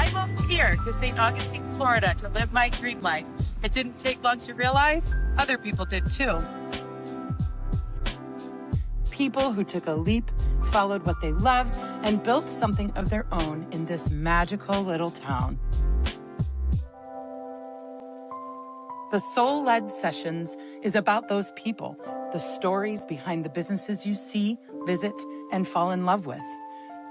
I moved here to St. Augustine, Florida to live my dream life. It didn't take long to realize other people did too. People who took a leap, followed what they loved, and built something of their own in this magical little town. The Soul-Led Sessions is about those people, the stories behind the businesses you see, visit, and fall in love with.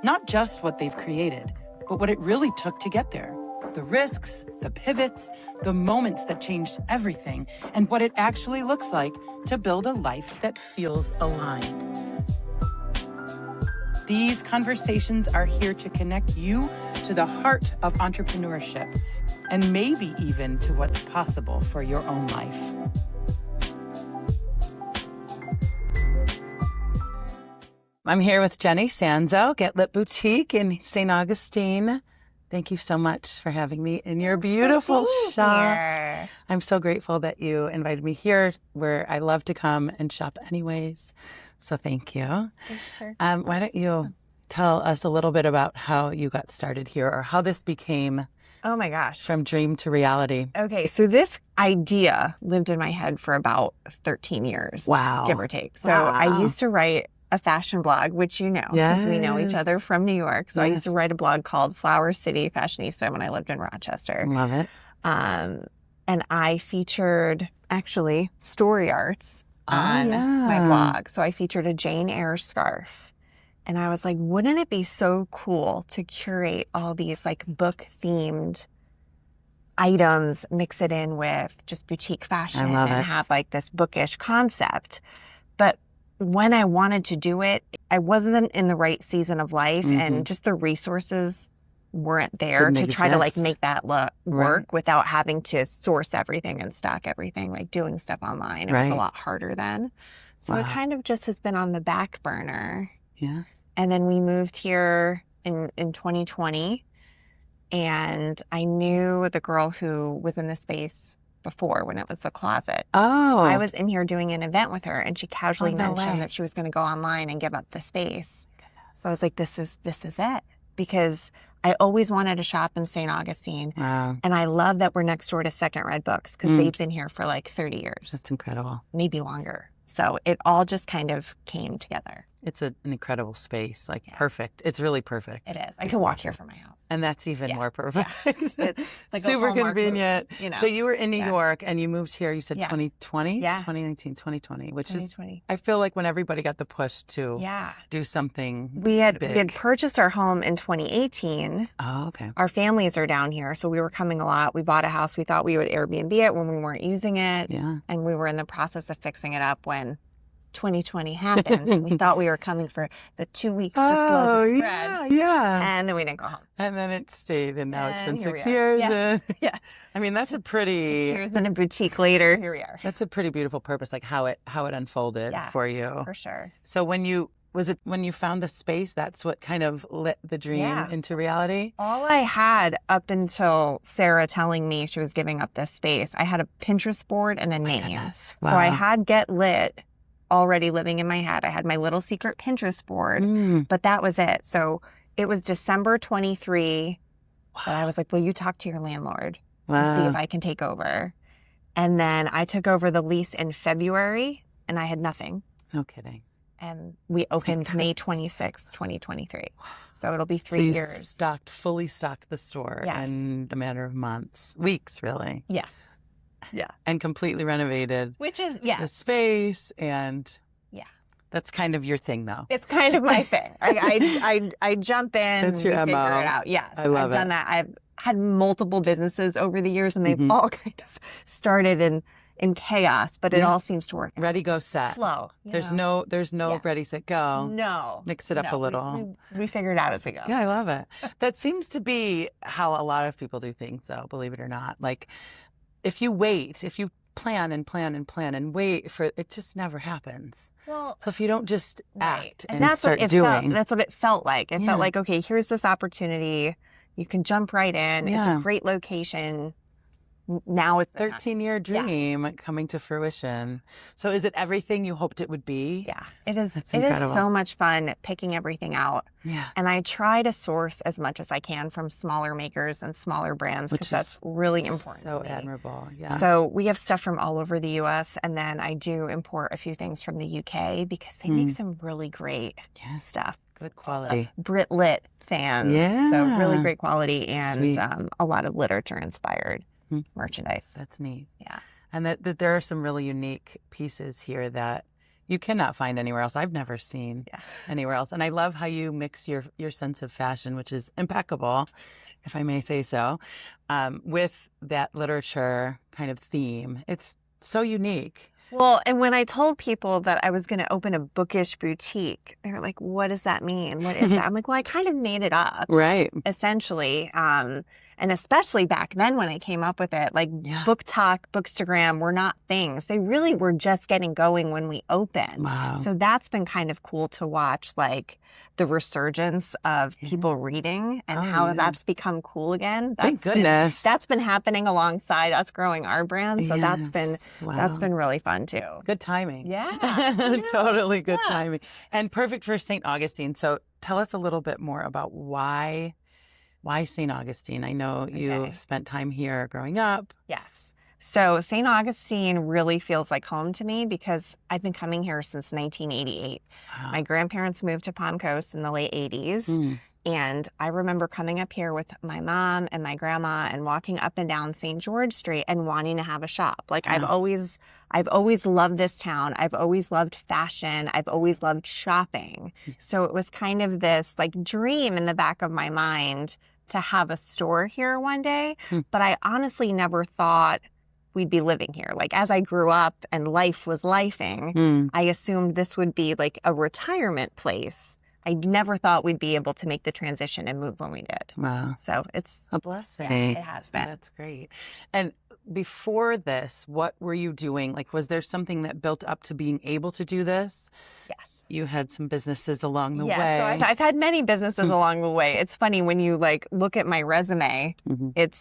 Not just what they've created, but what it really took to get there. The risks, the pivots, the moments that changed everything, and what it actually looks like to build a life that feels aligned. These conversations are here to connect you to the heart of entrepreneurship, and maybe even to what's possible for your own life. I'm here with Jenny Sanzo, Get Lit Boutique in St. Augustine. Thank you so much for having me in your beautiful shop. Here. I'm so grateful that you invited me here, where I love to come and shop anyways. So thank you. Thanks, why don't you tell us a little bit about how you got started here, or how this became, oh my gosh, from dream to reality? Okay, so this idea lived in my head for about 13 years. Wow. Give or take. So I used to write a fashion blog, which you know, because we know each other from New York. So I used to write a blog called Flower City Fashionista when I lived in Rochester. Love it. And I featured, actually, story arts on my blog. So I featured a Jane Eyre scarf. And I was like, wouldn't it be so cool to curate all these like book themed items, mix it in with just boutique fashion and have like this bookish concept. But when I wanted to do it, I wasn't in the right season of life, and just the resources weren't there to try to like make that work without having to source everything and stock everything, like doing stuff online. It was a lot harder then. So it kind of just has been on the back burner. Yeah. And then we moved here in 2020, and I knew the girl who was in the space before when it was the closet. Oh. So I was in here doing an event with her, and she casually mentioned that she was going to go online and give up the space. So I was like, this is it. Because I always wanted to shop in St. Augustine. Wow. And I love that we're next door to Second Red Books, because they've been here for like 30 years. That's incredible. Maybe longer. So it all just kind of came together. It's an incredible space, like perfect. It's really perfect. It is. I can walk here from my house. And that's even more perfect. Yeah. It's like super convenient. Move, you know. So you were in New York and you moved here, you said 2020? Yeah. 2019, 2020, which 2020. is, I feel like when everybody got the push to do something we had big. purchased our home in 2018. Oh, okay. Our families are down here, so we were coming a lot. We bought a house. We thought we would Airbnb it when we weren't using it. Yeah. And we were in the process of fixing it up when 2020 happened. We thought we were coming for the 2 weeks to slow the spread. Yeah. And then we didn't go home. And then it stayed, and now it's been 6 years. years. Yeah. I mean, that's a pretty... 6 years in a boutique later, here we are. That's a pretty beautiful purpose, like how it unfolded for you. For sure. So when you found the space, that's what kind of lit the dream into reality? All I had up until Sarah telling me she was giving up this space, I had a Pinterest board and a name. Goodness. Wow. So I had Get Lit already living in my head. I had my little secret Pinterest board, but that was it. So it was December 23 that I was like, will you talk to your landlord and see if I can take over? And then I took over the lease in February, and I had nothing. No kidding. And we opened May 26, 2023. So it'll be 3 years. Fully stocked the store in a matter of months, weeks, really. Yes. Yeah. And completely renovated. Which is, the space, and that's kind of your thing, though. It's kind of my thing. I jump in and figure it out. Yeah. I love I've done that. I've had multiple businesses over the years, and they've all kind of started in chaos, but it all seems to work. Ready, go, set. Flow. There's no ready, set, go. No. Mix it up a little. We figure it out as we go. Yeah, I love it. That seems to be how a lot of people do things, though, believe it or not. Like, if you plan and plan and plan and wait for it, just never happens. Well, so if you don't just act and that's start doing, that's what it felt like. It felt like, okay, here's this opportunity. You can jump right in. It's a great location. now it's 13-year dream coming to fruition. So is it everything you hoped it would be? Yeah, it is. That's it incredible. is so much fun picking everything out. Yeah. And I try to source as much as I can from smaller makers and smaller brands because that's really important so to me. admirable. Yeah. So we have stuff from all over the U.S. and then I do import a few things from the U.K. because they make some really great stuff. Good quality. Brit Lit fans. Yeah. So really great quality and Sweet. A lot of literature inspired merchandise. That's neat. Yeah. And that there are some really unique pieces here that you cannot find anywhere else. I've never seen anywhere else. And I love how you mix your sense of fashion, which is impeccable, if I may say so, with that literature kind of theme. It's so unique. Well, and when I told people that I was going to open a bookish boutique, they were like, what does that mean? What is that? I'm like, well, I kind of made it up. Right. Essentially. And especially back then when I came up with it, like Book Talk, Bookstagram were not things. They really were just getting going when we opened. Wow. So that's been kind of cool to watch, like the resurgence of people reading and how that's become cool again. Thank goodness. That's been happening alongside us growing our brand. So that's been really fun too. Good timing. Yeah. Totally good timing. And perfect for St. Augustine. So tell us a little bit more about why St. Augustine? I know you've spent time here growing up. Yes. So St. Augustine really feels like home to me because I've been coming here since 1988. Wow. My grandparents moved to Palm Coast in the late 80s. And I remember coming up here with my mom and my grandma and walking up and down St. George Street and wanting to have a shop. Like I've always loved this town. I've always loved fashion. I've always loved shopping. So it was kind of this like dream in the back of my mind to have a store here one day. But I honestly never thought we'd be living here. Like as I grew up and life was lifing, I assumed this would be like a retirement place. I never thought we'd be able to make the transition and move when we did. Wow. So it's a blessing. Yeah, it has been. That's great. And before this, what were you doing? Like, was there something that built up to being able to do this? Yes. You had some businesses along the way. So I've had many businesses along the way. It's funny when you like look at my resume, it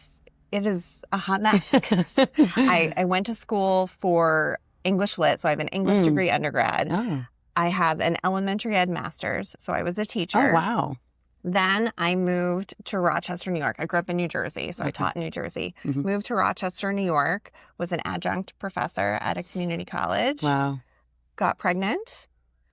is a hot mess. I went to school for English Lit, so I have an English degree undergrad. Oh. I have an elementary ed master's, so I was a teacher. Oh, wow. Then I moved to Rochester, New York. I grew up in New Jersey, so I taught in New Jersey. Moved to Rochester, New York, was an adjunct professor at a community college. Wow. Got pregnant,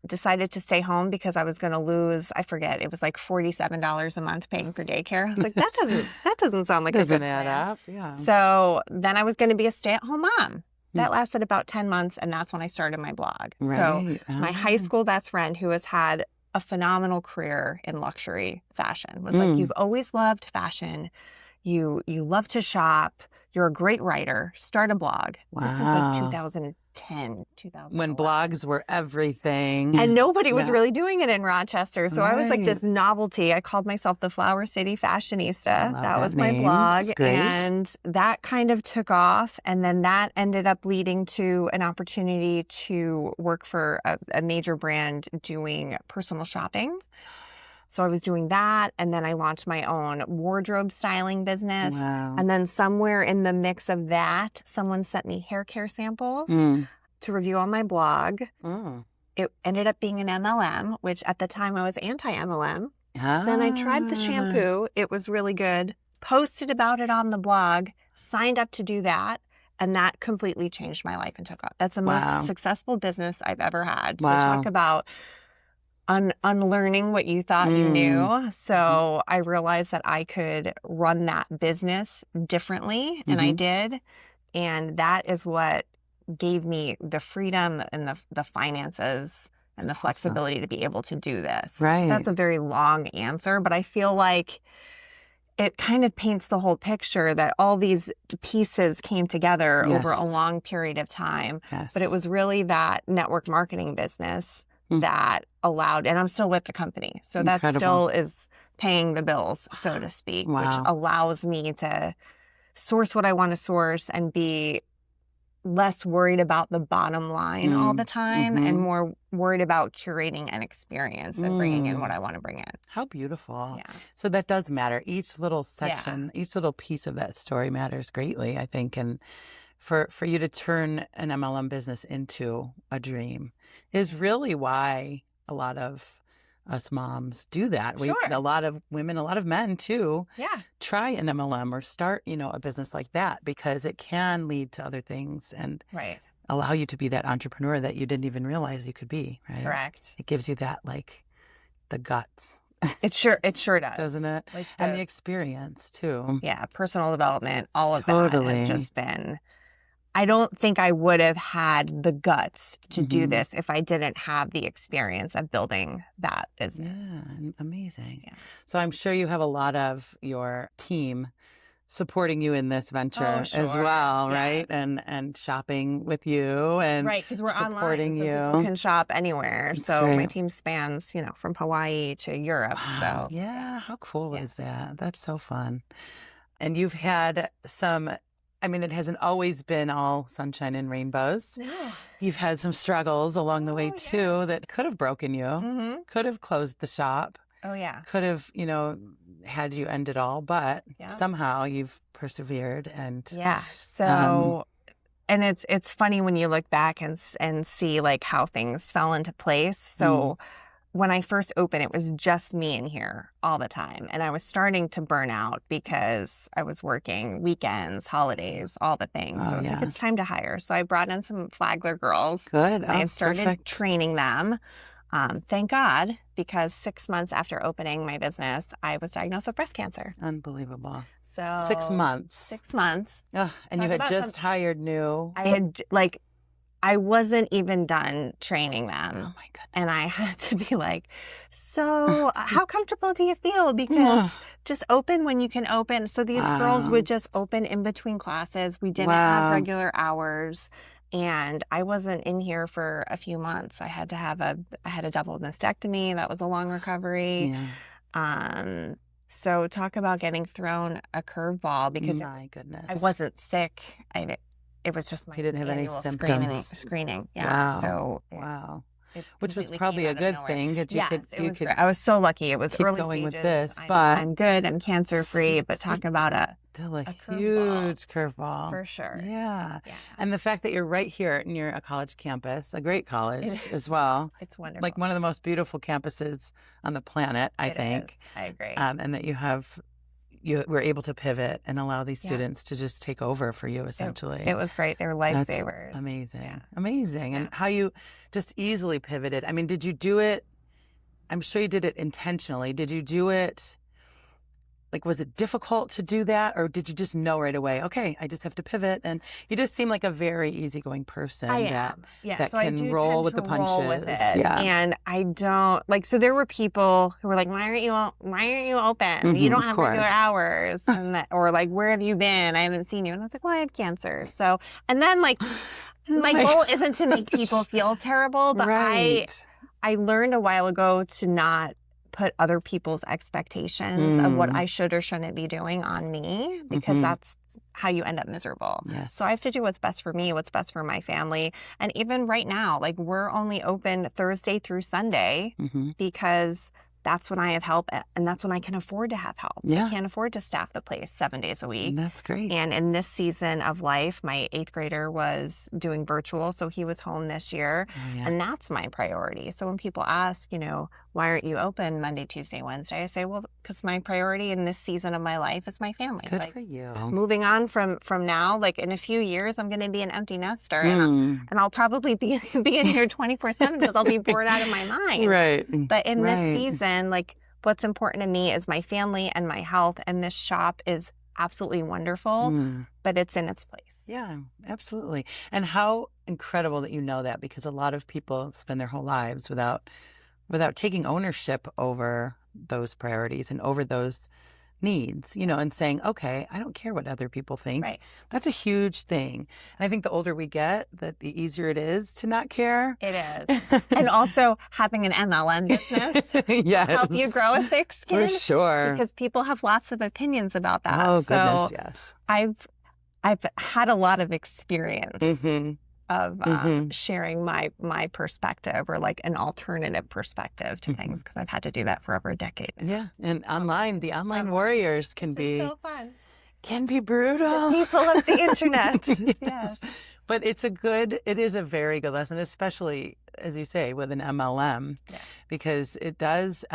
decided to stay home because I was going to lose, I forget, it was like $47 a month paying for daycare. I was like, that doesn't sound like a good Doesn't plan. add up. Yeah. So then I was going to be a stay-at-home mom. That lasted about 10 months, and that's when I started my blog. Right. So my high school best friend who has had a phenomenal career in luxury fashion was like, you've always loved fashion. You love to shop. You're a great writer. Start a blog. Wow. This is like 2010, 2011. When blogs were everything. And nobody was really doing it in Rochester. So I was like this novelty. I called myself the Flower City Fashionista. That was my blog. And that kind of took off. And then that ended up leading to an opportunity to work for a major brand doing personal shopping. So I was doing that, and then I launched my own wardrobe styling business. Wow. And then somewhere in the mix of that, someone sent me hair care samples to review on my blog. It ended up being an MLM, which at the time I was anti-MLM. Then I tried the shampoo. It was really good. Posted about it on the blog, signed up to do that. And that completely changed my life and took off. That's the most successful business I've ever had. So talk about unlearning what you thought you knew. So I realized that I could run that business differently, and I did. And that is what gave me the freedom and the finances and the flexibility to be able to do this. Right. That's a very long answer, but I feel like it kind of paints the whole picture that all these pieces came together over a long period of time. But it was really that network marketing business that allowed, and I'm still with the company. So that still is paying the bills, so to speak, which allows me to source what I want to source and be less worried about the bottom line all the time and more worried about curating an experience and bringing in what I want to bring in. How beautiful. Yeah. So that does matter. Each little section, each little piece of that story matters greatly, I think. And for you to turn an MLM business into a dream is really why a lot of us moms do that. Sure. A lot of women, a lot of men too, try an MLM or start, a business like that because it can lead to other things and allow you to be that entrepreneur that you didn't even realize you could be, right? Correct. It gives you that, like, the guts. It sure does. Doesn't it? Like and the experience too. Yeah, personal development, all of that has just been... I don't think I would have had the guts to do this if I didn't have the experience of building that business. Yeah, amazing. Yeah. So I'm sure you have a lot of your team supporting you in this venture as well, right? And shopping with you and because we're supporting online, so people can shop anywhere. That's so great. My team spans, from Hawaii to Europe. Wow. So yeah, how cool is that? That's so fun. And you've had some... it hasn't always been all sunshine and rainbows. No. You've had some struggles along the way, too, that could have broken you, could have closed the shop. Oh, yeah. Could have, had you end it all. But somehow you've persevered. And so... and it's funny when you look back and see, like, how things fell into place. So... When I first opened, it was just me in here all the time. And I was starting to burn out because I was working weekends, holidays, all the things. So I was like, it's time to hire. So I brought in some Flagler girls. Good. I started training them. Thank God, because 6 months after opening my business, I was diagnosed with breast cancer. Unbelievable. So 6 months. 6 months. And you had just hired new. I wasn't even done training them. Oh, my goodness. And I had to be like, so how comfortable do you feel? Because just open when you can open. So these girls would just open in between classes. We didn't have regular hours. And I wasn't in here for a few months. I had a double mastectomy. That was a long recovery. Yeah. So talk about getting thrown a curveball because my goodness. I wasn't sick. It was just my... You didn't have any symptoms. Screening. Yeah. Wow. So which was probably a good thing that you could. I was so lucky. It was keep early going stages. with this, but I'm good. I'm cancer free. But talk about a huge curveball for sure. Yeah, and the fact that you're right here near a college campus, a great college as well. It's wonderful. Like one of the most beautiful campuses on the planet, I think. I agree. And that you were able to pivot and allow these students to just take over for you, essentially. It was great. They were lifesavers. That's amazing. Yeah. Amazing. And how you just easily pivoted. Did you do it? I'm sure you did it intentionally. Did you do it? Like, was it difficult to do that? Or did you just know right away, okay, I just have to pivot? And you just seem like a very easygoing person that so can roll with the punches. And I don't so there were people who were like, why aren't you open? You don't have regular hours. Or like, where have you been? I haven't seen you. And I was like, well, I have cancer. So, and then my goal isn't to make people feel terrible, but I learned a while ago to not put other people's expectations of what I should or shouldn't be doing on me, because that's how you end up miserable. Yes. So I have to do what's best for me, what's best for my family. And even right now, we're only open Thursday through Sunday because that's when I have help and that's when I can afford to have help. I can't afford to staff the place 7 days a week. That's great. And in this season of life, my 8th grader was doing virtual, so he was home this year. And that's my priority. So when people ask, why aren't you open Monday, Tuesday, Wednesday? I say, well, because my priority in this season of my life is my family. Good for you. Moving on from now, in a few years, I'm going to be an empty nester, and I'll probably be in here 24/7 because I'll be bored out of my mind. Right. But in this season, what's important to me is my family and my health, and this shop is absolutely wonderful, but it's in its place. Yeah, absolutely. And how incredible that you know that, because a lot of people spend their whole lives without taking ownership over those priorities and over those needs, and saying, okay, I don't care what other people think. Right. That's a huge thing. And I think the older we get, the easier it is to not care. It is. And also having an MLM business help you grow a thick skin. For sure. Because people have lots of opinions about that. Oh, goodness, yes. I've had a lot of experience Mm-hmm. of sharing my perspective, or like an alternative perspective to things, because I've had to do that for over a decade now. Yeah, and the online warriors can be so fun. Can be brutal. The people of the internet. Yes. Yes. But it is a very good lesson, especially, as you say, with an MLM, because it does,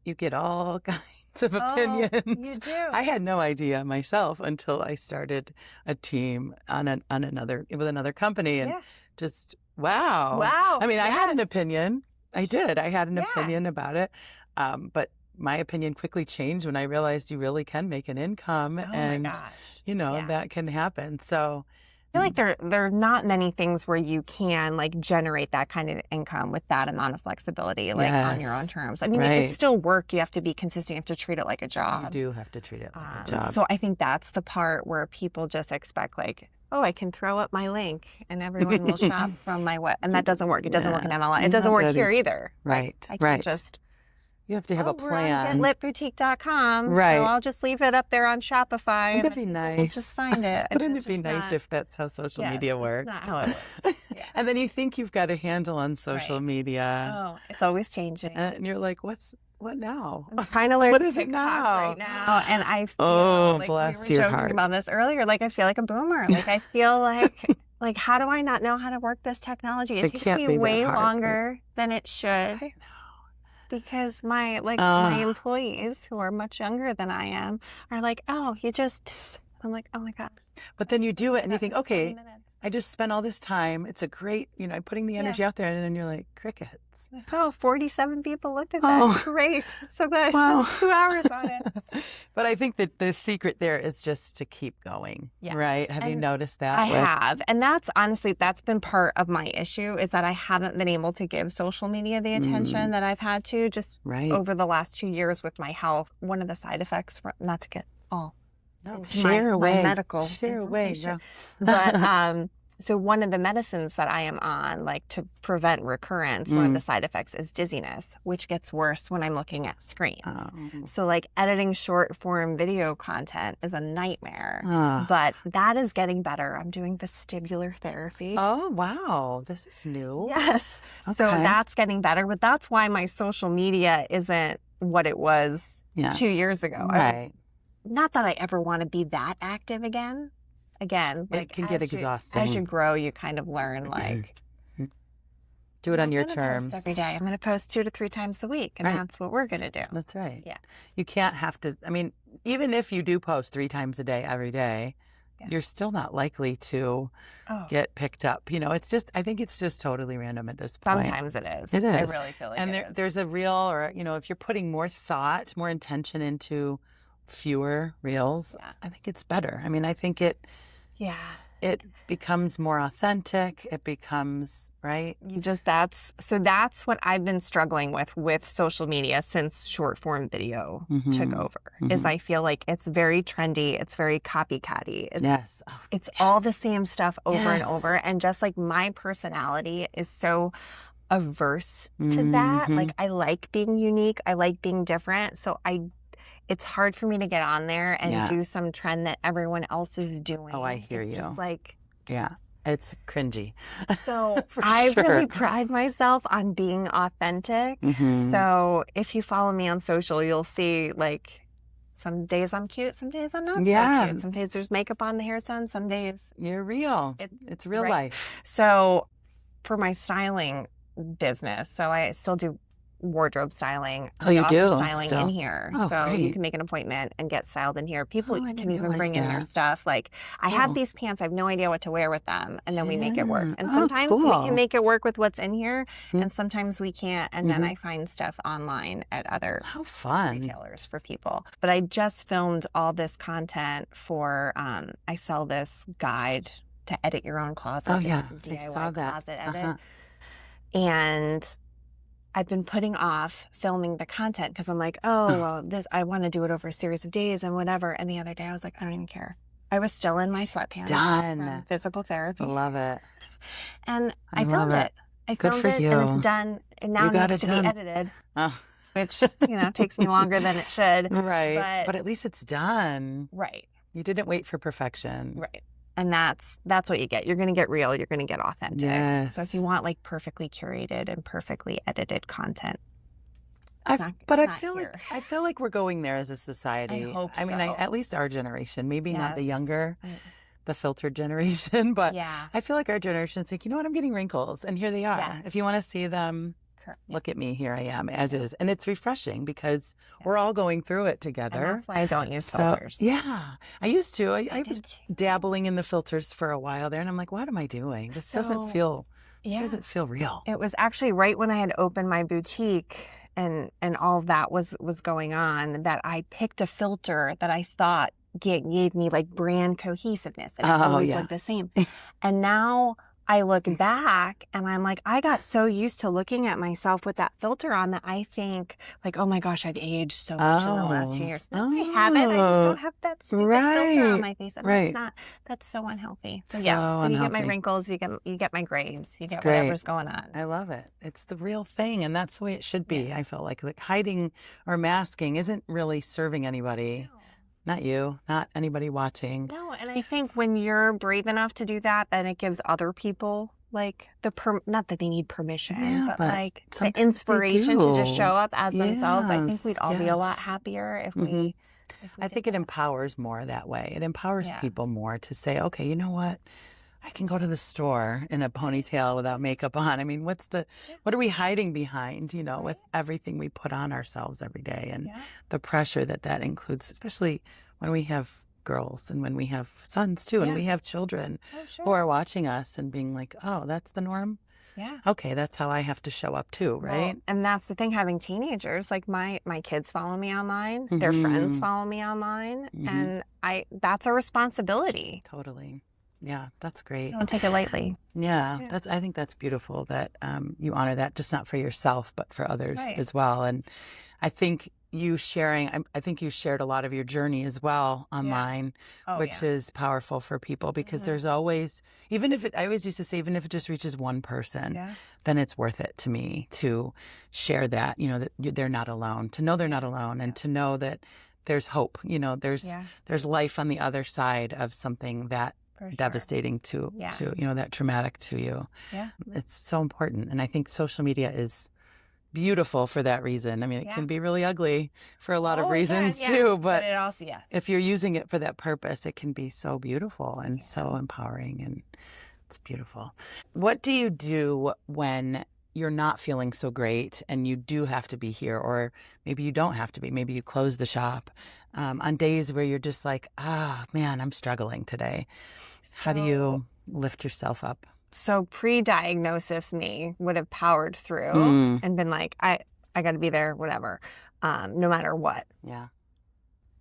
you get all kinds of opinions. You do. I had no idea myself until I started a team with another company, and just, wow. I mean, I had an opinion. I did. I had an opinion about it. But my opinion quickly changed when I realized you really can make an income, and my gosh. That can happen. So I feel like there are not many things where you can like generate that kind of income with that amount of flexibility, like on your own terms. I mean, it's still work. You have to be consistent. You have to treat it like a job. You do have to treat it like a job. So I think that's the part where people just expect, like, oh, I can throw up my link and everyone will shop from my web. And that doesn't work. It doesn't work in MLM. It doesn't work here either. Right. I can't just... You have to have a plan. We're on getlitboutique.com, right? So I'll just leave it up there on Shopify. Wouldn't it be nice? We'll just find it. Wouldn't it be nice if that's how social media works? That's not how it works. Yeah. And then you think you've got a handle on social media. Oh, it's always changing. And you're like, what now? I'm trying to learn what is TikTok it now? right now. And I feel like bless we were your joking heart. about this earlier. Like, I feel like a boomer. Like, I feel like... Like, how do I not know how to work this technology? It takes me way longer than it should. I know. Because my employees, who are much younger than I am, are like, oh, I'm like, oh my God. But then you do it and you think, okay, I just spent all this time. It's a great, I'm putting the energy out there, and then you're like, crickets. Oh, 47 people looked at that. Great. So glad I spent 2 hours on it. But I think that the secret there is just to keep going, right? Have you noticed that? I have. And that's been part of my issue, is that I haven't been able to give social media the attention that I've had to just over the last 2 years with my health. One of the side effects, not to get all share my medical share away. Yeah. But so one of the medicines that I am on, like to prevent recurrence, one of the side effects is dizziness, which gets worse when I'm looking at screens. So like editing short form video content is a nightmare, but that is getting better. I'm doing vestibular therapy. Oh, wow. This is new. Yes. Okay. So that's getting better, but that's why my social media isn't what it was 2 years ago. Right. Not that I ever want to be that active again. Again, like, it can get exhausting. As you grow, you kind of learn, like... Do it on your terms. Every day. I'm going to post 2 to 3 times a week, and that's what we're going to do. That's right. Yeah. You can't have to... I mean, even if you do post 3 times a day, every day, you're still not likely to get picked up. It's just... I think it's just totally random at this point. Sometimes it is. It is. I really feel like there's a reel, or, if you're putting more thought, more intention into fewer reels, I think it's better. I mean, I think it becomes more authentic. It becomes, right? That's what I've been struggling with social media since short form video took over, is I feel like it's very trendy. It's very copycatty. It's all the same stuff over and over. And just like my personality is so averse to that. Like, I like being unique. I like being different. So it's hard for me to get on there and do some trend that everyone else is doing. Oh, I hear you. Just like... Yeah, it's cringy. So I really pride myself on being authentic. So if you follow me on social, you'll see, like, some days I'm cute, some days I'm not so cute. Some days there's makeup on, the hair's done, some days... You're real. It's real life. So for my styling business, so I still do wardrobe styling. Oh, you do? Styling in here. Oh, so great. You can make an appointment and get styled in here. People can even bring in their stuff. Like, I have these pants, I have no idea what to wear with them, and then we make it work. And sometimes we can make it work with what's in here, and sometimes we can't. And then I find stuff online at other retailers for people. But I just filmed all this content for, I sell this guide to edit your own closet. Oh, yeah. DIY I saw that. Closet edit. And I've been putting off filming the content because I'm like, I want to do it over a series of days and whatever. And the other day I was like, I don't even care. I was still in my sweatpants. Done. From physical therapy. Love it. And I filmed it. I filmed it and it's done. And now it needs to be edited. Which, takes me longer than it should. Right. But at least it's done. Right. You didn't wait for perfection. Right. And that's what you get. You're going to get real. You're going to get authentic. Yes. So if you want like perfectly curated and perfectly edited content, I feel like we're going there as a society. I hope I mean, so. at least our generation, maybe not the Yes. younger, the filtered generation, but Yeah. I feel like our generation's like, you know what, I'm getting wrinkles, and here they are. Yes. If you want to see them, look at me, here I am, as is. And it's refreshing because we're all going through it together. And that's why I don't use filters. Yeah. I used to. I was dabbling in the filters for a while there, and I'm like, what am I doing? This doesn't feel real. It was actually right when I had opened my boutique and all of that was going on that I picked a filter that I thought gave me like brand cohesiveness, and it always looked the same. And now I look back and I'm like, I got so used to looking at myself with that filter on that I think like, oh my gosh, I've aged so much in the last 2 years. No, I haven't. I just don't have that stupid filter on my face. And that's so unhealthy. So yes, so you get my wrinkles, you get my grays, you get whatever's going on. I love it. It's the real thing, and that's the way it should be. I feel like hiding or masking isn't really serving anybody. No. Not you, not anybody watching. No, and I think when you're brave enough to do that, then it gives other people like not that they need permission, but like the inspiration to just show up as themselves. I think we'd all be a lot happier if we I think it empowers more that way. It empowers people more to say, okay, you know what? I can go to the store in a ponytail without makeup on. I mean, what are we hiding behind, with everything we put on ourselves every day, and the pressure that includes, especially when we have girls and when we have sons too, and we have children who are watching us and being like, oh, that's the norm. Yeah. Okay, that's how I have to show up too, right? Well, and that's the thing, having teenagers, like my kids follow me online, their friends follow me online, and that's a responsibility. Totally. Yeah, that's great. Don't take it lightly. Yeah. I think that's beautiful that you honor that, just not for yourself, but for others as well. And I think you shared a lot of your journey as well online, which is powerful for people, because there's always, I always used to say, even if it just reaches one person, then it's worth it to me to share that, that they're not alone, to know they're not alone, and to know that there's hope, there's life on the other side of something that devastating to that traumatic to you. Yeah. It's so important. And I think social media is beautiful for that reason. I mean, it can be really ugly for a lot of reasons too, but it also, if you're using it for that purpose, it can be so beautiful and so empowering, and it's beautiful. What do you do when you're not feeling so great and you do have to be here, or maybe you don't have to be, maybe you close the shop, on days where you're just like, man, I'm struggling today? How do you lift yourself up? So pre-diagnosis me would have powered through and been like, I got to be there, whatever, no matter what. Yeah.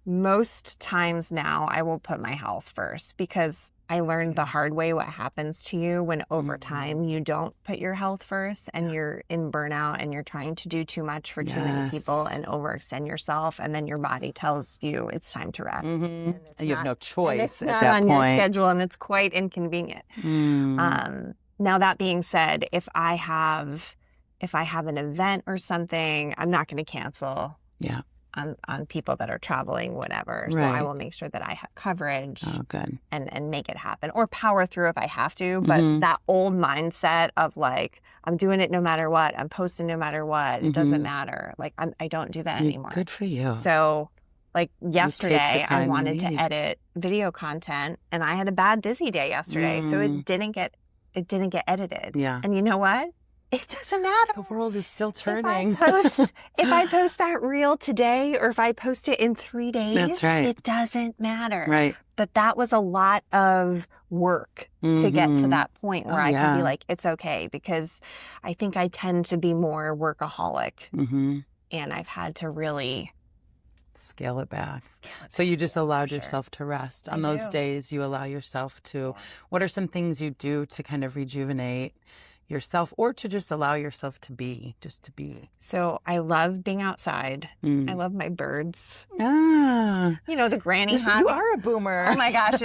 Most times now I will put my health first, because I learned the hard way what happens to you when over time you don't put your health first, and you're in burnout and you're trying to do too much for too many people and overextend yourself, and then your body tells you it's time to rest. And you have no choice at that point. It's not on your schedule, and it's quite inconvenient. Now that being said, if I have an event or something, I'm not going to cancel. Yeah. On people that are traveling, whatever. So I will make sure that I have coverage and make it happen, or power through if I have to. But that old mindset of like, I'm doing it no matter what, I'm posting no matter what, it doesn't matter. Like I don't do that anymore. Good for you. So like yesterday, I wanted to edit video content, and I had a bad dizzy day yesterday. So it didn't get edited. Yeah. And you know what? It doesn't matter. The world is still turning. If I post that reel today, or if I post it in 3 days, that's right. It doesn't matter. Right. But that was a lot of work to get to that point where I can be like, it's okay, because I think I tend to be more workaholic, and I've had to really scale it back. So you just allowed yourself to rest. On those days, you allow yourself to, what are some things you do to kind of rejuvenate yourself, or to just allow yourself to be, just to be? So I love being outside. I love my birds. The granny hunt. You are a boomer. Oh my gosh.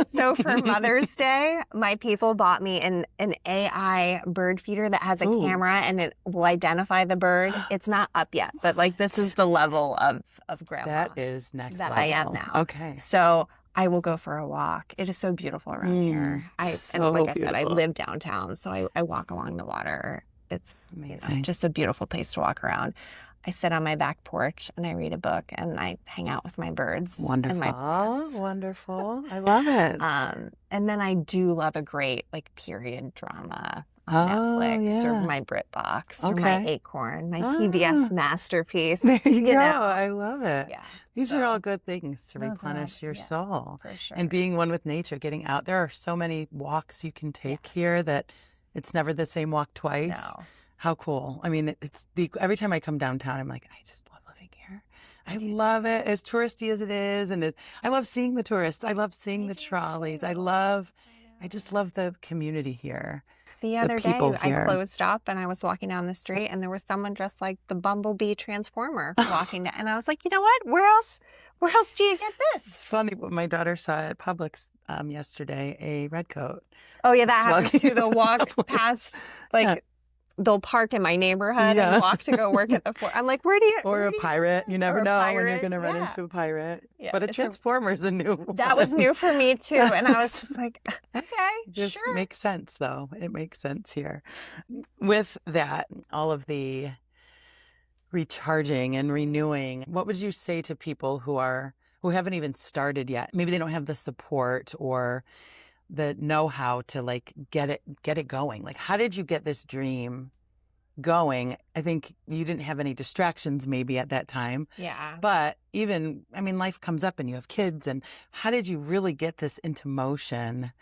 So for Mother's Day, my people bought me an AI bird feeder that has a camera, and it will identify the bird. It's not up yet, but like this is the level of grandma. That is next level. That I am now. Okay. So I will go for a walk. It is so beautiful around here. So and like I beautiful. said, I live downtown, so I walk along the water. It's amazing. Just a beautiful place to walk around. I sit on my back porch and I read a book and I hang out with my birds. Wonderful. And Wonderful. I love it. And then I do love a great like period drama on Netflix or my BritBox or my Acorn, my PBS masterpiece. There you go. I love it. Yeah. These are all good things to replenish your soul. For sure. And being one with nature, getting out. There are so many walks you can take here that it's never the same walk twice. No. How cool. I mean, every time I come downtown, I'm like, I just love living here. I love it, as touristy as it is. And I love seeing the tourists. I love seeing the trolleys. I just love the community here. The other day, I closed up and I was walking down the street and there was someone dressed like the Bumblebee Transformer walking down. And I was like, you know what? Where else do you get this? It's funny what my daughter saw at Publix yesterday, a red coat. Oh, yeah, that happens too. They'll walk past, they'll park in my neighborhood and walk to go work at the fort. I'm like, where do you... Or a pirate. You never know when you're going to run into a pirate. Yeah, but a Transformer's a new one. That was new for me too. And I was just like, okay, sure. Makes sense though. It makes sense here. With that, all of the recharging and renewing, what would you say to people who haven't even started yet? Maybe they don't have the support or the know-how to like get it going. Like, how did you get this dream going? I think you didn't have any distractions maybe at that time. Yeah. But life comes up and you have kids, and how did you really get this into motion?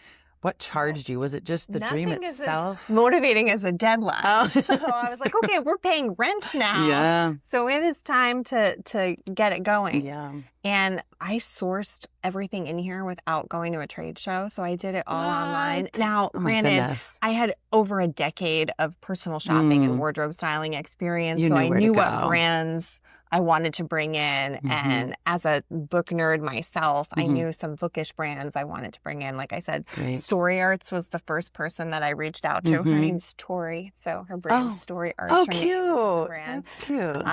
What charged you? Was it just the dream itself? As motivating as a deadline. Oh. So I was like, okay, we're paying rent now. Yeah. So it is time to get it going. Yeah. And I sourced everything in here without going to a trade show. So I did it all online. Now, granted, I had over a decade of personal shopping and wardrobe styling experience. So I knew what brands I wanted to bring in. And as a book nerd myself, I knew some bookish brands I wanted to bring in. Like I said, Story Arts was the first person that I reached out to. Her name's Tori. So her brand's Story Arts. Oh, cute. That's cute.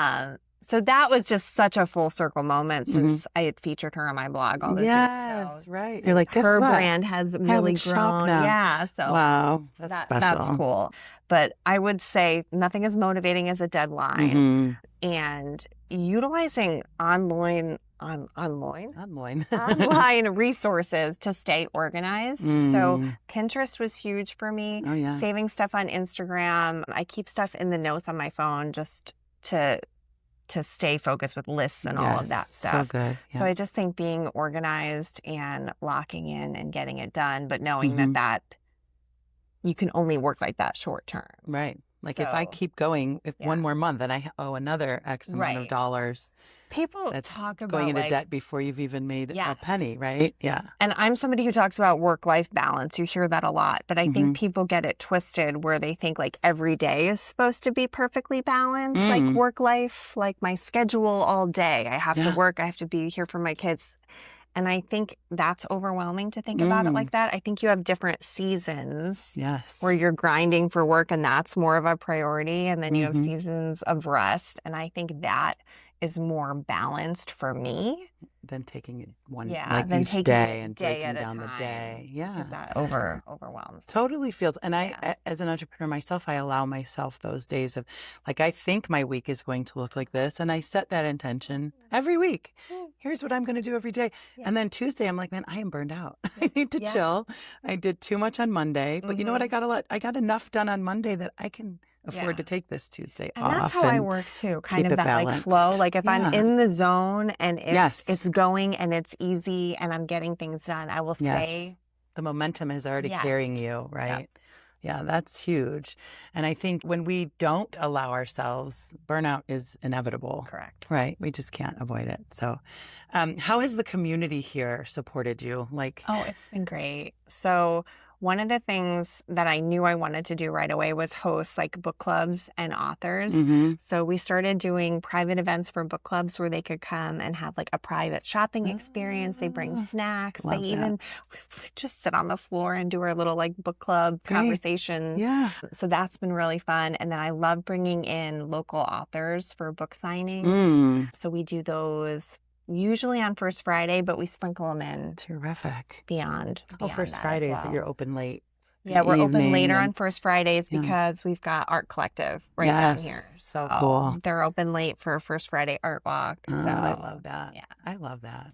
So that was just such a full circle moment since I had featured her on my blog all this years ago. Yes, right. You're like, her brand has really grown. Yeah. So wow, that's cool. But I would say nothing as motivating as a deadline. And utilizing online resources to stay organized. So Pinterest was huge for me. Oh, yeah. Saving stuff on Instagram. I keep stuff in the notes on my phone just to stay focused with lists and all of that stuff. So good. Yeah. So I just think being organized and locking in and getting it done, but knowing that you can only work like that short term. Right. Like if I keep going, one more month and I owe another X amount of dollars. People talk about going into debt before you've even made a penny, right? Yeah. And I'm somebody who talks about work-life balance. You hear that a lot, but I think people get it twisted where they think like every day is supposed to be perfectly balanced, like work-life, like my schedule all day. I have to work. I have to be here for my kids. And I think that's overwhelming to think about it like that. I think you have different seasons where you're grinding for work and that's more of a priority. And then you have seasons of rest. And I think that is more balanced for me. Than taking one than each taking day and day breaking down the day. Yeah. Because that overwhelms. Totally feels. And I, as an entrepreneur myself, I allow myself those days of like, I think my week is going to look like this. And I set that intention every week. Here's what I'm going to do every day. Yeah. And then Tuesday, I'm like, man, I am burned out. I need to chill. I did too much on Monday. But you know what? I got enough done on Monday that I can afford to take this Tuesday off. And that's how I work too. Kind of that like flow. Like if I'm in the zone and it's going and it's easy and I'm getting things done, I will stay. The momentum is already carrying you, right? Yeah, that's huge. And I think when we don't allow ourselves, burnout is inevitable. Correct. Right? We just can't avoid it. So how has the community here supported you? It's been great. So one of the things that I knew I wanted to do right away was host like book clubs and authors. So we started doing private events for book clubs where they could come and have like a private shopping experience. They bring snacks. They even just sit on the floor and do our little like book club conversation. Yeah. So that's been really fun. And then I love bringing in local authors for book signings. So we do those usually on First Friday, but we sprinkle them in Terrific. beyond First that Fridays, as well. you're open late. Yeah, we're open later and, on First Fridays because we've got Art Collective right down here. So cool. They're open late for First Friday Art Walk. So I love that. Yeah. I love that.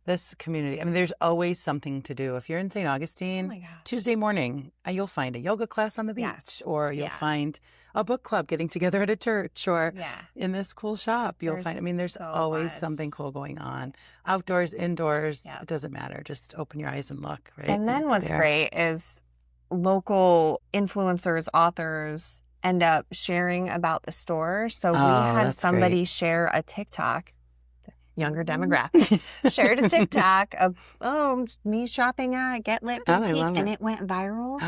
This community, I mean, there's always something to do. If you're in St. Augustine, oh my gosh. Tuesday morning, you'll find a yoga class on the beach, or you'll find a book club getting together at a church, or in this cool shop, you'll find, I mean, there's always something cool going on. Outdoors, indoors, it doesn't matter. Just open your eyes and look, right? And then what's great is local influencers, authors end up sharing about the store. So we had somebody share a TikTok, younger demographic, shared a TikTok of, me shopping at Get Lit Boutique, and it went viral.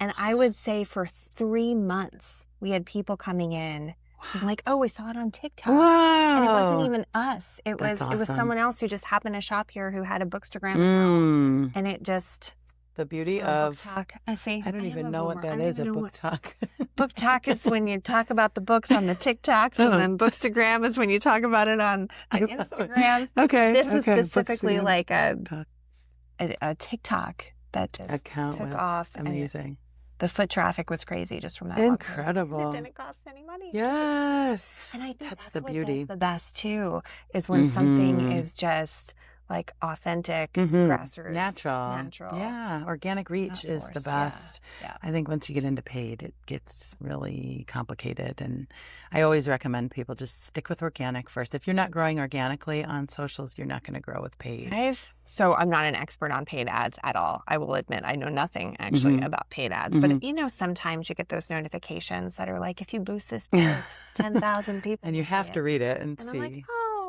And I would say for 3 months, we had people coming in like, we saw it on TikTok. Wow. And it wasn't even us. It was someone else who just happened to shop here who had a Bookstagram account. And it just... The beauty of book talk. I don't even know what that is, a book talk. Book talk is when you talk about the books on the TikToks, and then Bookstagram is when you talk about it on the Instagrams. Okay. This is specifically like a TikTok that just took off. Amazing. The foot traffic was crazy just from that. Incredible. It didn't cost any money. Yes. And I think that's the beauty. The best too is when something is just like authentic, grassroots, natural. Yeah, organic reach is the best. Yeah. I think once you get into paid, it gets really complicated. And I always recommend people just stick with organic first. If you're not growing organically on socials, you're not going to grow with paid. So I'm not an expert on paid ads at all. I will admit I know nothing actually about paid ads. But sometimes you get those notifications that are like, if you boost this post, 10,000 people. And you have to read it and see. I'm like,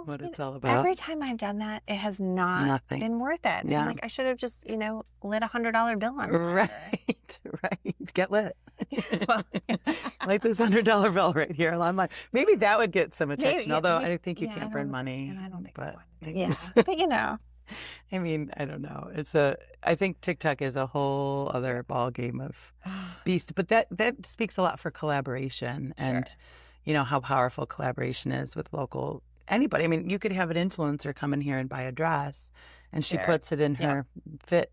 what it's all about. Every time I've done that, it has not been worth it. Yeah. I'm like, I should have just, lit $100 bill on Right. Get lit. Like this $100 bill right here. I'm like, maybe that would get some attention. Although I think you can't burn money. And I don't think but but I mean, I don't know. I think TikTok is a whole other ball game of beast. But that speaks a lot for collaboration and how powerful collaboration is with local anybody. I mean, you could have an influencer come in here and buy a dress and she puts it in her fit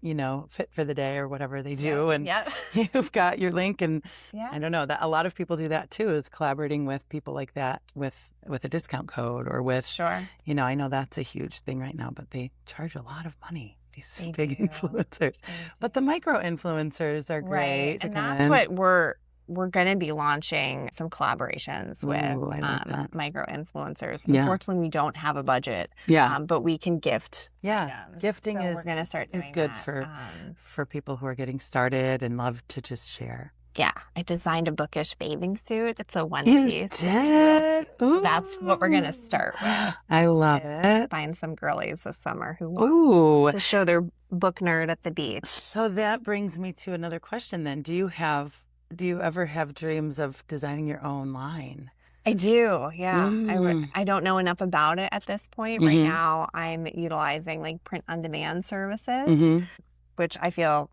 for the day or whatever they do. And you've got your link. And I don't know, that a lot of people do that too, is collaborating with people like that with a discount code or with, I know that's a huge thing right now, but they charge a lot of money. These big influencers. But the micro influencers are great. Right. And that's what we're going to be launching some collaborations with micro influencers. Unfortunately, we don't have a budget, but we can gift. Yeah, gifting we're going to start doing good that. for people who are getting started and love to just share. Yeah, I designed a bookish bathing suit. It's a one-piece. You did? That's what we're going to start with. I love it. Find some girlies this summer who want to show their book nerd at the beach. So that brings me to another question then. Do you ever have dreams of designing your own line? I do, yeah. I don't know enough about it at this point. Right now, I'm utilizing like print-on-demand services, which I feel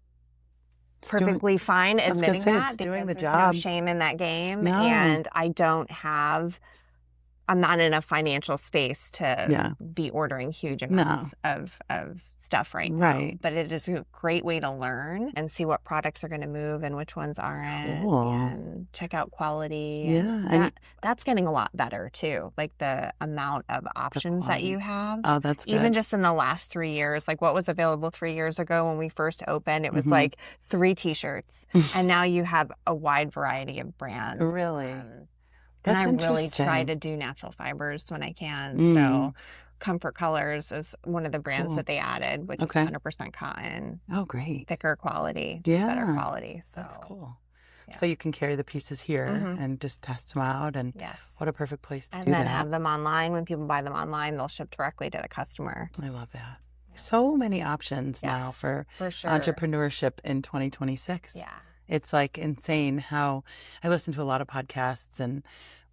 perfectly fine admitting that. It's doing the there's job. No shame in that game. No. And I'm not in enough financial space to be ordering huge amounts of stuff right now. Right. But it is a great way to learn and see what products are going to move and which ones aren't. Cool. And check out quality. Yeah. That's getting a lot better too. Like the amount of options that you have. Oh, that's good. Even just in the last 3 years, like what was available 3 years ago when we first opened, it was like 3 t-shirts. And now you have a wide variety of brands. Really? And I really try to do natural fibers when I can. So Comfort Colors is one of the brands that they added, which is 100% cotton. Oh, great. Thicker quality, better quality. So that's cool. Yeah. So you can carry the pieces here and just test them out. And what a perfect place to do that. And then have them online. When people buy them online, they'll ship directly to the customer. I love that. So many options now for sure. entrepreneurship in 2026. Yeah. It's like insane how I listen to a lot of podcasts and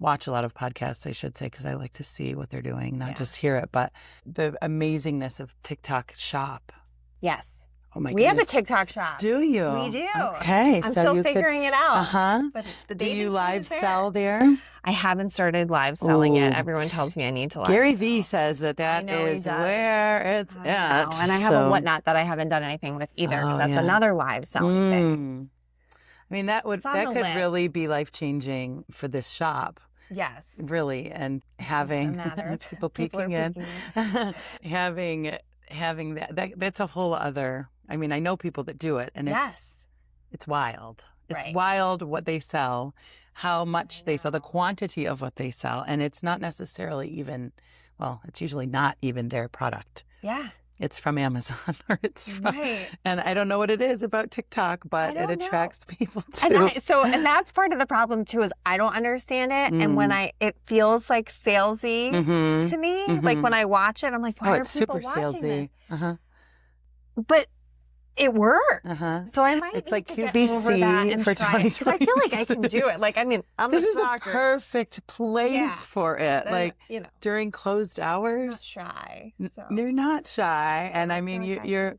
watch a lot of podcasts, I should say, because I like to see what they're doing, not just hear it, but the amazingness of TikTok Shop. Yes. Oh my We have a goodness. TikTok shop. Do you? We do. Okay. I'm so still you figuring it out. Uh-huh. But the Do you baby live is there. sell there? I haven't started live selling yet. Ooh. Everyone tells me I need to live Gary V says that know he is does. where it's I at. know. And I have a Whatnot that I haven't done anything with either. Oh, That's yeah. another live selling thing. I mean, that It's on could the list. really be life-changing for this shop. Yes. Really, and having people peeking in, having that's a whole other. I mean, I know people that do it, and it's wild. It's wild what they sell, how much they sell, the quantity of what they sell, and it's not necessarily even. Well, it's usually not even their product. Yeah. It's from Amazon, or it's from, and I don't know what it is about TikTok, but it attracts people too. And that's part of the problem too, is I don't understand it. And when it feels like salesy to me, like when I watch it, I'm like, why are people watching this? But it works. So I might it's need like to QVC get over that and for try it, 'cause I feel like I can do it. Like, I mean, this is the perfect place for it. Like, you know, during closed hours. I'm not shy. So. You're not shy. And I mean, you're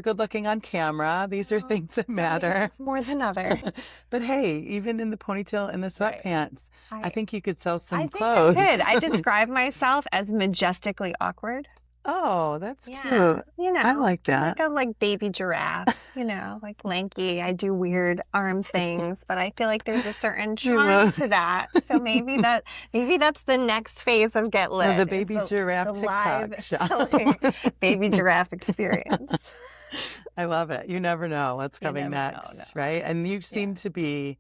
good looking on camera. These are things that matter. More than others. But hey, even in the ponytail and the sweatpants, I think you could sell some I clothes. I describe myself as majestically awkward. Oh, that's cute. You know, I like that. Like baby giraffe, you know, like lanky. I do weird arm things, but I feel like there's a certain charm to that. So maybe that's the next phase of Get Lit. The baby giraffe TikTok shop. Baby giraffe experience. I love it. You never know what's coming next, right? And you seem to be,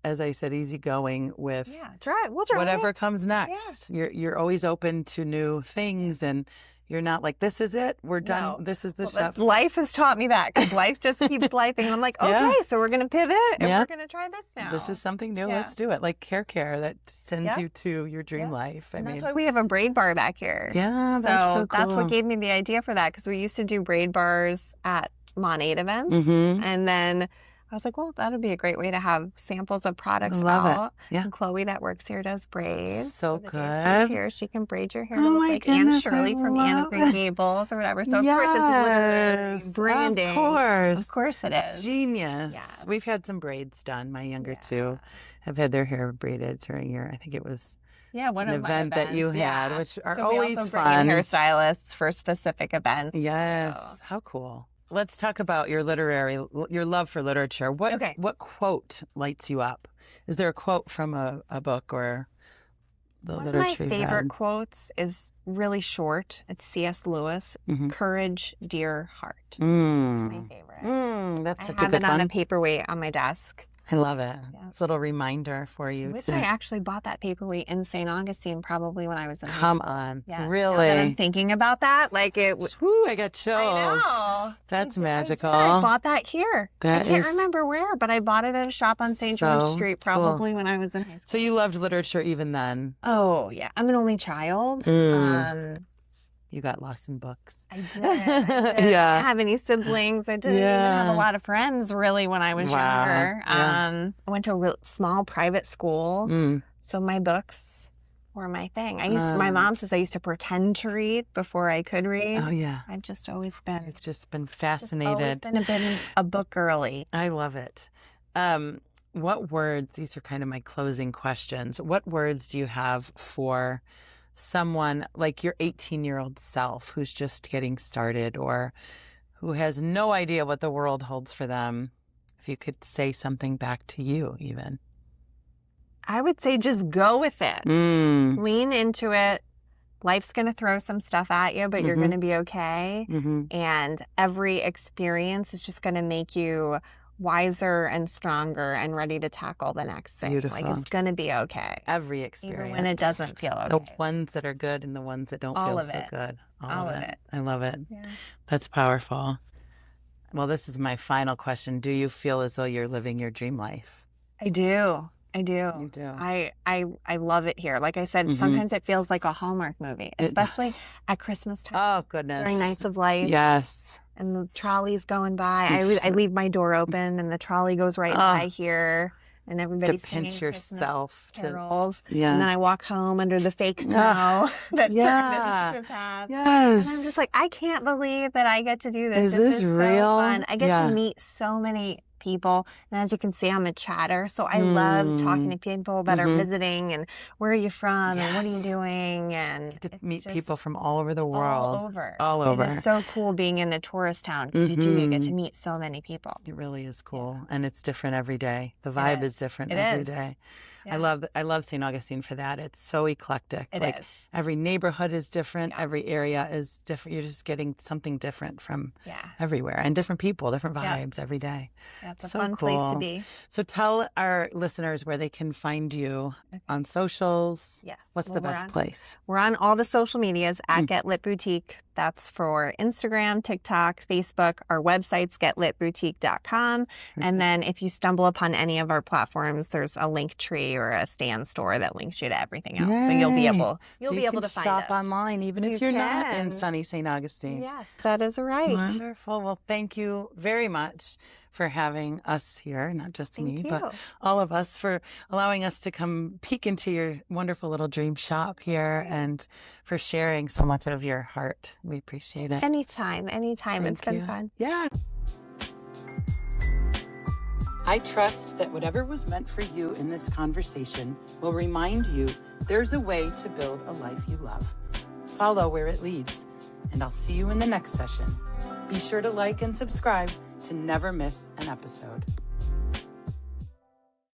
as I said, easygoing with we'll try whatever comes next. You're always open to new things, and you're not like, this is it, we're done. No. This is the stuff. Life has taught me that, because life just keeps lifing. I'm like, okay, so we're going to pivot and we're going to try this now. This is something new. Let's do it. Like hair care that sends you to your dream life. I mean, that's why we have a braid bar back here. Yeah, that's so cool. That's what gave me the idea for that, because we used to do braid bars at Mon8 events. And then I was like, well, that would be a great way to have samples of products out. Yeah. And Chloe that works here does braids. So good. She's here. She can braid your hair to look like Anne Shirley from Anne of Green Gables or whatever. So of course it's literary branding. Of course it is. Genius. Yeah. We've had some braids done. My younger two have had their hair braided during I think it was one an event that you had, which are always we also fun. Bring in hairstylists for specific events. Yes. So. How cool. Let's talk about your love for literature. What quote lights you up? Is there a quote from a book or the literature? One of my favorite quotes is really short. It's C.S. Lewis, Courage, Dear Heart. It's my favorite. That's such a good one. I have it on a paperweight on my desk. I love it. Yeah. It's a little reminder for you. I actually bought that paperweight in St. Augustine probably when I was in high school. Come on. Yeah. Really? Now that I'm thinking about that, like it was... Woo, I got chills. I know. That's magical. I bought that here. I can't remember where, but I bought it at a shop on St. George Street probably when I was in high school. So you loved literature even then? Oh, yeah. I'm an only child. You got lost in books. I didn't have any siblings. I didn't even have a lot of friends, really, when I was younger. I went to a real small private school, so my books were my thing. My mom says I used to pretend to read before I could read. Oh, yeah. I've just always been... You've just been fascinated. Always been a book girly. I love it. What words, these are kind of my closing questions, what words do you have for someone like your 18-year-old self who's just getting started or who has no idea what the world holds for them? If you could say something back to you even. I would say just go with it. Lean into it. Life's going to throw some stuff at you, but you're going to be okay. And every experience is just going to make you wiser and stronger and ready to tackle the next thing. Beautiful. Like, it's going to be okay. Every experience. Even when it doesn't feel okay. The ones that are good and the ones that don't feel so good. All of it. I love it. Yeah. That's powerful. Well, this is my final question. Do you feel as though you're living your dream life? I do. You do. I love it here. Like I said, sometimes it feels like a Hallmark movie, especially at Christmas time. Oh, goodness. During Nights of Light. Yes. And the trolley's going by. I leave my door open and the trolley goes right by here. and everybody's to singing pinch yourself Christmas carols. And then I walk home under the fake snow that certain businesses have. Yes. And I'm just like, I can't believe that I get to do this. Is this real? So fun. I get to meet so many people, and as you can see, I'm a chatter, so I love talking to people that are visiting, and where are you from, and what are you doing, and to meet people from all over the world, all over. It is so cool being in a tourist town, because you get to meet so many people. It really is cool, and it's different every day. The vibe is different every day. Yeah. I love St. Augustine for that. It's so eclectic. It is. Every neighborhood is different. Yeah. Every area is different. You're just getting something different from everywhere, and different people, different vibes every day. Yeah, it's a fun place to be. So tell our listeners where they can find you on socials. Yes. What's the best place? We're on all the social medias at Get Lit Boutique. That's for Instagram, TikTok, Facebook. Our website's getlitboutique.com. And then if you stumble upon any of our platforms, there's a link tree or a stand store that links you to everything else. Yay. So you'll be able to find shop us. online, even if you're not in sunny St. Augustine. Yes, that is right. Wonderful. Well, thank you very much for having us here, not just me, but all of us, for allowing us to come peek into your wonderful little dream shop here, and for sharing so much of your heart. We appreciate it. Anytime. It's been fun. Yeah. I trust that whatever was meant for you in this conversation will remind you there's a way to build a life you love. Follow where it leads, and I'll see you in the next session. Be sure to like and subscribe to never miss an episode.